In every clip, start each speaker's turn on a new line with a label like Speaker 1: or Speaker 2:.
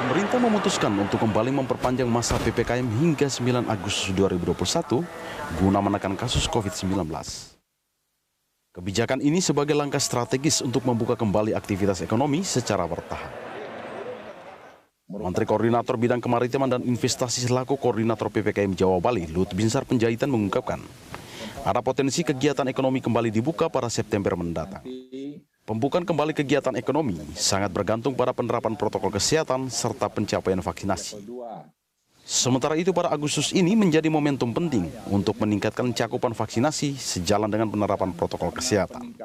Speaker 1: Pemerintah memutuskan untuk kembali memperpanjang masa PPKM hingga 9 Agustus 2021 guna menekan kasus COVID-19. Kebijakan ini sebagai langkah strategis untuk membuka kembali aktivitas ekonomi secara bertahap. Menteri Koordinator Bidang Kemaritiman dan Investasi selaku Koordinator PPKM Jawa Bali, Lut Binsar Panjaitan mengungkapkan, ada potensi kegiatan ekonomi kembali dibuka pada September mendatang. Pembukaan kembali kegiatan ekonomi sangat bergantung pada penerapan protokol kesehatan serta pencapaian vaksinasi. Sementara itu pada Agustus ini menjadi momentum penting untuk meningkatkan cakupan vaksinasi sejalan dengan penerapan protokol kesehatan.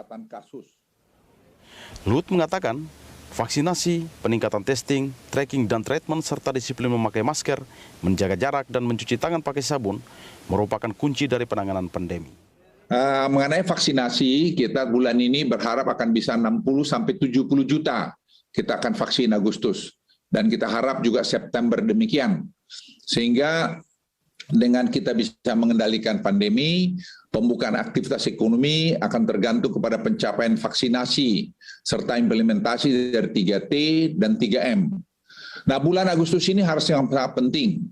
Speaker 1: Lut mengatakan, vaksinasi, peningkatan testing, tracking dan treatment serta disiplin memakai masker, menjaga jarak dan mencuci tangan pakai sabun merupakan kunci dari penanganan pandemi.
Speaker 2: Mengenai vaksinasi, kita bulan ini berharap akan bisa 60-70 juta kita akan vaksin Agustus. Dan kita harap juga September demikian. Sehingga dengan kita bisa mengendalikan pandemi, pembukaan aktivitas ekonomi akan tergantung kepada pencapaian vaksinasi, serta implementasi dari 3T dan 3M. Nah, bulan Agustus ini harus yang sangat penting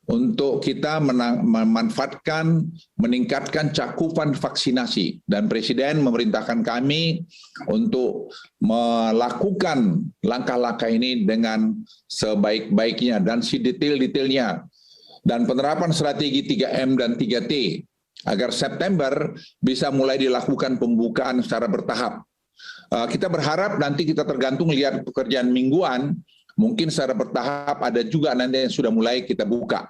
Speaker 2: untuk kita memanfaatkan, meningkatkan cakupan vaksinasi. Dan Presiden memerintahkan kami untuk melakukan langkah-langkah ini dengan sebaik-baiknya dan sedetail-detailnya. Dan penerapan strategi 3M dan 3T agar September bisa mulai dilakukan pembukaan secara bertahap. Kita berharap nanti kita tergantung lihat pekerjaan mingguan, mungkin secara bertahap ada juga nanti yang sudah mulai kita buka.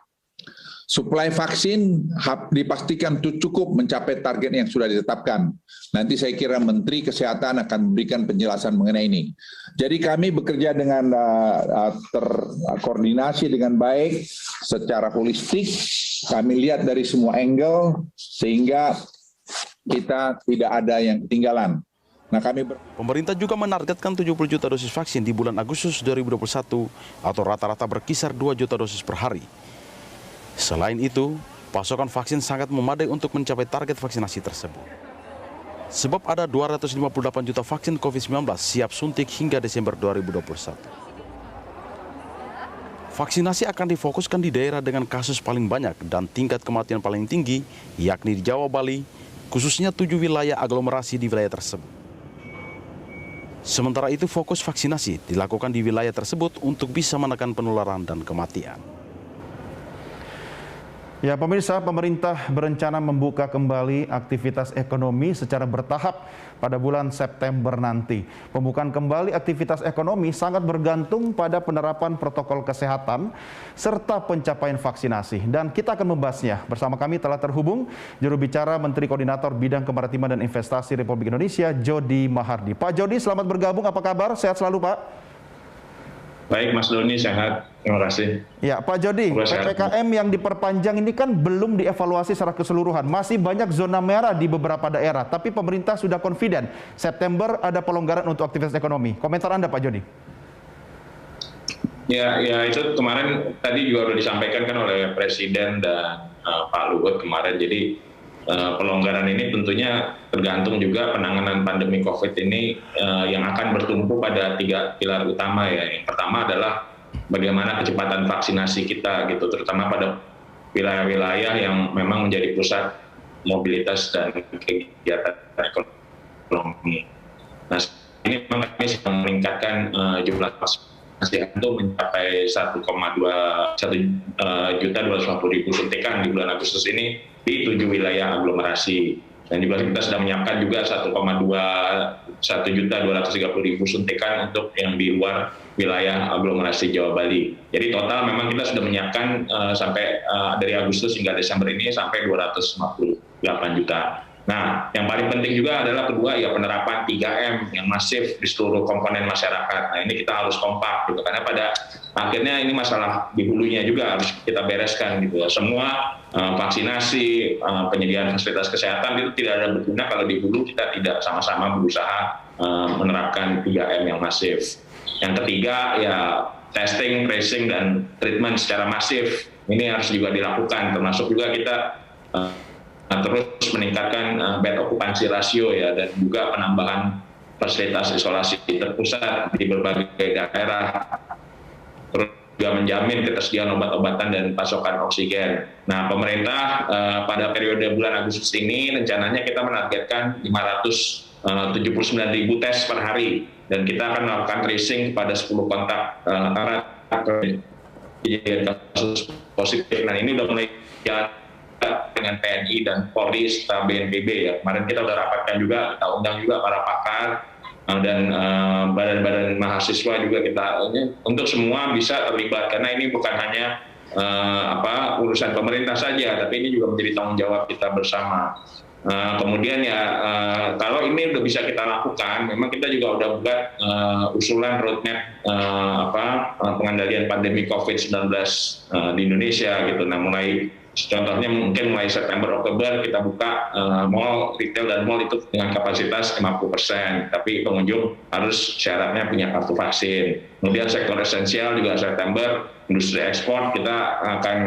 Speaker 2: Suplai vaksin dipastikan cukup mencapai target yang sudah ditetapkan. Nanti saya kira Menteri Kesehatan akan memberikan penjelasan mengenai ini. Jadi kami bekerja dengan terkoordinasi dengan baik, secara holistik. Kami lihat dari semua angle, sehingga kita tidak ada yang ketinggalan. Nah,
Speaker 1: Pemerintah juga menargetkan 70 juta dosis vaksin di bulan Agustus 2021 atau rata-rata berkisar 2 juta dosis per hari. Selain itu, pasokan vaksin sangat memadai untuk mencapai target vaksinasi tersebut. Sebab ada 258 juta vaksin COVID-19 siap suntik hingga Desember 2021. Vaksinasi akan difokuskan di daerah dengan kasus paling banyak dan tingkat kematian paling tinggi, yakni di Jawa Bali, khususnya 7 wilayah aglomerasi di wilayah tersebut. Sementara itu fokus vaksinasi dilakukan di wilayah tersebut untuk bisa menekan penularan dan kematian.
Speaker 3: Ya, pemirsa, pemerintah berencana membuka kembali aktivitas ekonomi secara bertahap pada bulan September nanti. Pembukaan kembali aktivitas ekonomi sangat bergantung pada penerapan protokol kesehatan serta pencapaian vaksinasi. Dan kita akan membahasnya. Bersama kami telah terhubung juru bicara Menteri Koordinator Bidang Kemaritiman dan Investasi Republik Indonesia, Jody Mahardi. Pak Jody, selamat bergabung. Apa kabar? Sehat selalu, Pak.
Speaker 4: Baik, Mas Doni, sehat. Terima kasih.
Speaker 3: Ya, Pak Jody, PPKM yang diperpanjang ini kan belum dievaluasi secara keseluruhan. Masih banyak zona merah di beberapa daerah, tapi pemerintah sudah confident. September ada pelonggaran untuk aktivitas ekonomi. Komentar Anda, Pak Jody?
Speaker 4: Ya, itu kemarin tadi juga sudah disampaikan kan oleh Presiden dan Pak Luhut kemarin. Jadi pelonggaran ini tentunya tergantung juga penanganan pandemi COVID ini yang akan bertumpu pada 3 pilar utama ya. Yang pertama adalah bagaimana kecepatan vaksinasi kita gitu, terutama pada wilayah-wilayah yang memang menjadi pusat mobilitas dan kegiatan ekonomi. Nah, ini memang kami sedang meningkatkan jumlah vaksinasi itu mencapai 1,250.000 suntikan di bulan Agustus ini di 7 wilayah aglomerasi. Dan juga kita sedang menyiapkan juga 1,230.000 suntikan untuk yang di luar wilayah aglomerasi Jawa Bali. Jadi total memang kita sudah menyiapkan sampai dari Agustus hingga Desember ini sampai 258 juta. Nah, yang paling penting juga adalah kedua ya penerapan 3M yang masif di seluruh komponen masyarakat. Nah, ini kita harus kompak gitu, karena pada akhirnya ini masalah di hulunya juga harus kita bereskan gitu ya. Semua vaksinasi, penyediaan fasilitas kesehatan itu tidak ada berguna kalau di hulu kita tidak sama-sama berusaha menerapkan 3M yang masif. Yang ketiga ya testing, tracing, dan treatment secara masif. Ini harus juga dilakukan, termasuk juga kita terus meningkatkan bed occupancy ratio ya, dan juga penambahan fasilitas isolasi terpusat di berbagai daerah. Terus juga menjamin ketersediaan obat-obatan dan pasokan oksigen. Nah, pemerintah pada periode bulan Agustus ini rencananya kita menargetkan 579.000 tes per hari, dan kita akan melakukan tracing pada 10 kontak erat kasus positif. Nah, ini udah mulai jalan dengan TNI dan Polri serta BNPB ya. Kemarin kita udah rapatkan juga, kita undang juga para pakar dan badan-badan mahasiswa juga kita untuk semua bisa terlibat, karena ini bukan hanya urusan pemerintah saja, tapi ini juga menjadi tanggung jawab kita bersama. Kemudian ya kalau ini udah bisa kita lakukan, memang kita juga udah buat usulan roadmap pengendalian pandemi COVID-19 di Indonesia gitu. Nah, contohnya mungkin mulai September Oktober kita buka mall, retail dan mall itu dengan kapasitas 50%, tapi pengunjung harus syaratnya punya kartu vaksin. Kemudian sektor esensial juga September, industri ekspor kita akan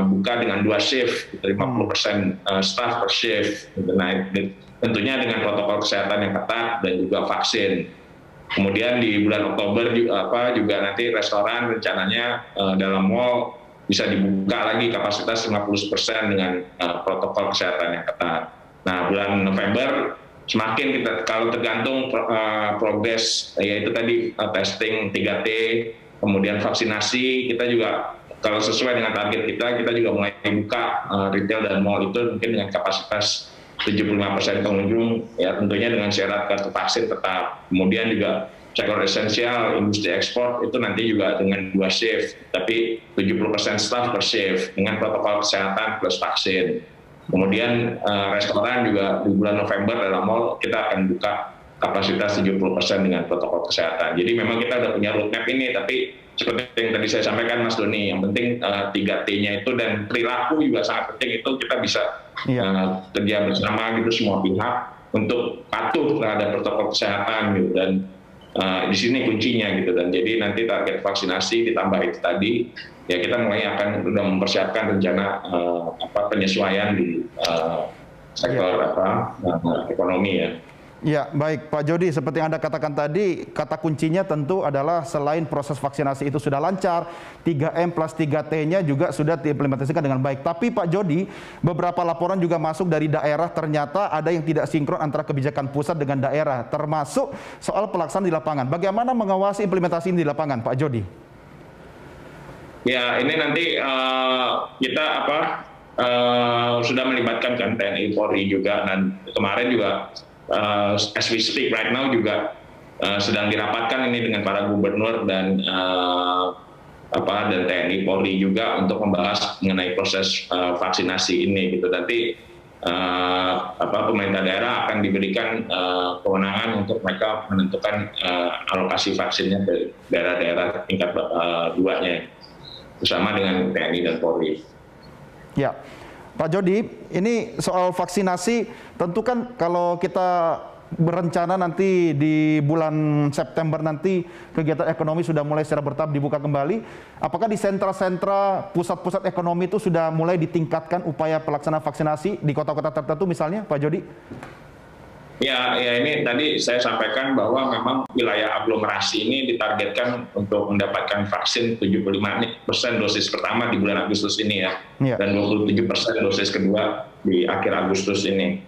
Speaker 4: buka dengan 2 shift, 50% staff per shift. Nah, tentunya dengan protokol kesehatan yang ketat dan juga vaksin. Kemudian di bulan Oktober juga nanti restoran rencananya dalam mall bisa dibuka lagi kapasitas 50% dengan protokol kesehatan yang ketat. Nah, bulan November semakin kita, kalau tergantung progres, yaitu tadi testing 3T, kemudian vaksinasi, kita juga kalau sesuai dengan target kita juga mulai buka retail dan mall itu mungkin dengan kapasitas 75% pengunjung, ya tentunya dengan syarat kartu vaksin tetap. Kemudian juga sektor esensial, industri ekspor itu nanti juga dengan 2 shift, tapi 70% staff per shift dengan protokol kesehatan plus vaksin. Kemudian restoran juga di bulan November dalam mall kita akan buka kapasitas 70% dengan protokol kesehatan. Jadi memang kita udah punya roadmap ini, tapi seperti yang tadi saya sampaikan Mas Doni, yang penting 3T-nya itu dan perilaku juga sangat penting, itu kita bisa kerja bersama gitu semua pihak untuk patuh terhadap protokol kesehatan gitu, dan di sini kuncinya gitu. Dan jadi nanti target vaksinasi ditambah itu tadi, ya kita mulai akan sudah mempersiapkan rencana penyesuaian di sektor ekonomi ya.
Speaker 3: Ya, baik Pak Jody, seperti yang Anda katakan tadi, kata kuncinya tentu adalah selain proses vaksinasi itu sudah lancar, 3M plus 3T-nya juga sudah diimplementasikan dengan baik. Tapi Pak Jody, beberapa laporan juga masuk dari daerah, ternyata ada yang tidak sinkron antara kebijakan pusat dengan daerah, termasuk soal pelaksanaan di lapangan. Bagaimana mengawasi implementasi ini di lapangan, Pak Jody?
Speaker 4: Ya, ini nanti kita sudah melibatkan kan TNI, Polri juga, dan kemarin juga as we speak right now juga sedang dirapatkan ini dengan para gubernur dan dan TNI Polri juga untuk membahas mengenai proses vaksinasi ini gitu. Nanti pemerintah daerah akan diberikan kewenangan untuk mereka menentukan alokasi vaksinnya ke daerah-daerah tingkat 2-nya bersama dengan TNI dan Polri. Ya.
Speaker 3: Pak Jody, ini soal vaksinasi, tentu kan kalau kita berencana nanti di bulan September nanti kegiatan ekonomi sudah mulai secara bertahap dibuka kembali, apakah di sentra-sentra pusat-pusat ekonomi itu sudah mulai ditingkatkan upaya pelaksanaan vaksinasi di kota-kota tertentu misalnya, Pak Jody?
Speaker 4: Ya, ini tadi saya sampaikan bahwa memang wilayah aglomerasi ini ditargetkan untuk mendapatkan vaksin 75% dosis pertama di bulan Agustus ini ya, dan 27% dosis kedua di akhir Agustus ini.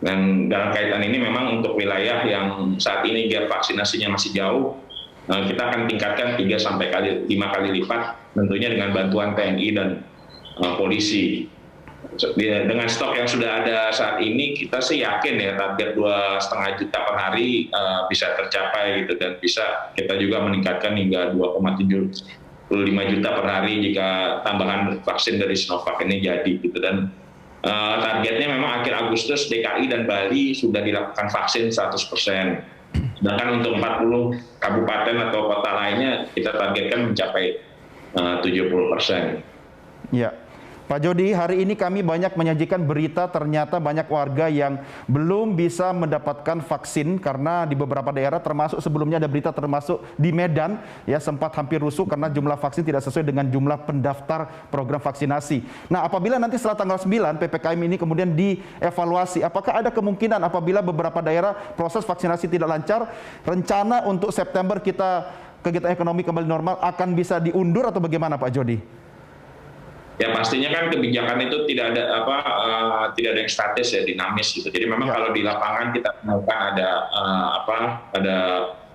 Speaker 4: Dan dalam kaitan ini memang untuk wilayah yang saat ini gap vaksinasinya masih jauh, kita akan tingkatkan 3-5 kali lipat, tentunya dengan bantuan TNI dan polisi. Dengan stok yang sudah ada saat ini, kita sih yakin ya target 2,5 juta per hari bisa tercapai gitu, dan bisa kita juga meningkatkan hingga 2,75 juta per hari jika tambahan vaksin dari Sinovac ini jadi gitu. Dan targetnya memang akhir Agustus DKI dan Bali sudah dilakukan vaksin 100%. Sedangkan untuk 40 kabupaten atau kota lainnya kita targetkan mencapai 70%.
Speaker 3: Ya. Pak Jody, hari ini kami banyak menyajikan berita ternyata banyak warga yang belum bisa mendapatkan vaksin karena di beberapa daerah, termasuk sebelumnya ada berita termasuk di Medan ya, sempat hampir rusuh karena jumlah vaksin tidak sesuai dengan jumlah pendaftar program vaksinasi. Nah, apabila nanti setelah tanggal 9 PPKM ini kemudian dievaluasi, apakah ada kemungkinan apabila beberapa daerah proses vaksinasi tidak lancar, rencana untuk September kita kegiatan ekonomi kembali normal akan bisa diundur atau bagaimana Pak Jody?
Speaker 4: Ya pastinya kan kebijakan itu tidak ada tidak ada yang statis ya, dinamis gitu. Jadi memang kalau di lapangan kita menemukan ada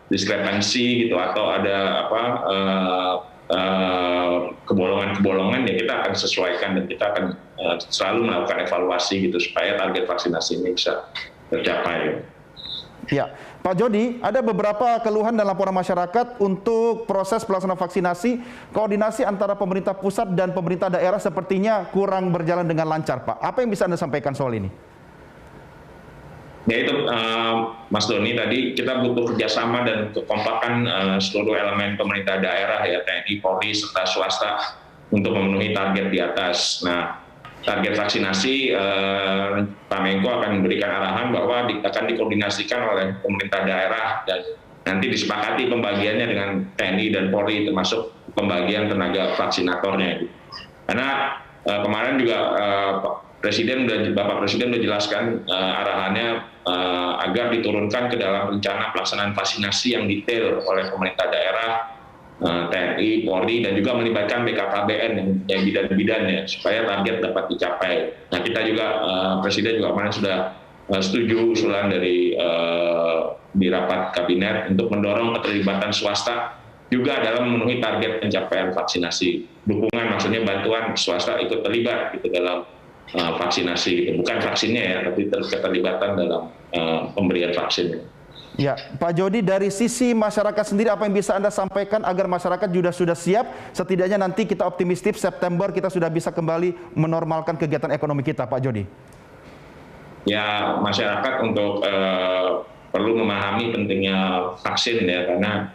Speaker 4: diskrepansi gitu atau ada kebolongan-kebolongan, ya kita akan sesuaikan dan kita akan selalu melakukan evaluasi gitu supaya target vaksinasi ini bisa tercapai.
Speaker 3: Ya, Pak Jody, ada beberapa keluhan dan laporan masyarakat untuk proses pelaksanaan vaksinasi, koordinasi antara pemerintah pusat dan pemerintah daerah sepertinya kurang berjalan dengan lancar, Pak. Apa yang bisa Anda sampaikan soal ini?
Speaker 4: Ya itu Mas Doni, tadi kita butuh kerjasama dan kekompakan seluruh elemen pemerintah daerah ya, TNI, Polri, serta swasta untuk memenuhi target di atas. Nah, target vaksinasi Pak Menko akan memberikan arahan bahwa akan dikoordinasikan oleh pemerintah daerah dan nanti disepakati pembagiannya dengan TNI dan Polri, termasuk pembagian tenaga vaksinatornya. Karena kemarin juga Bapak Presiden sudah jelaskan arahannya agar diturunkan ke dalam rencana pelaksanaan vaksinasi yang detail oleh pemerintah daerah, TNI, Polri, dan juga melibatkan BKKBN yang bidan-bidannya supaya target dapat dicapai. Nah, kita juga Presiden juga kemarin sudah setuju usulan dari di rapat kabinet untuk mendorong keterlibatan swasta juga dalam memenuhi target pencapaian vaksinasi. Dukungan maksudnya bantuan swasta ikut terlibat gitu dalam vaksinasi, gitu. Bukan vaksinnya ya, tapi keterlibatan dalam pemberian vaksin.
Speaker 3: Ya, Pak Jody, dari sisi masyarakat sendiri apa yang bisa Anda sampaikan agar masyarakat juga sudah siap, setidaknya nanti kita optimistis September kita sudah bisa kembali menormalkan kegiatan ekonomi kita, Pak Jody? Ya,
Speaker 4: masyarakat untuk perlu memahami pentingnya vaksin ya, karena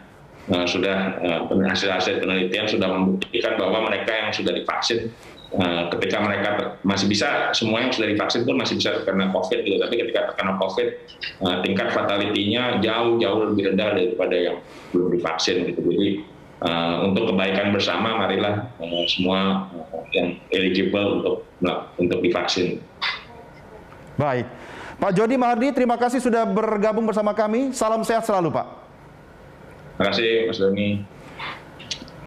Speaker 4: hasil-hasil penelitian sudah membuktikan bahwa mereka yang sudah divaksin, ketika mereka masih bisa, semua yang sudah divaksin pun masih bisa terkena COVID gitu. Tapi ketika terkena COVID, tingkat fatality-nya jauh lebih rendah daripada yang belum divaksin gitu. Jadi untuk kebaikan bersama, marilah semua yang eligible untuk divaksin.
Speaker 3: Baik, Pak Jody Mahardi, terima kasih sudah bergabung bersama kami. Salam sehat selalu, Pak.
Speaker 4: Terima kasih, Mas Doni.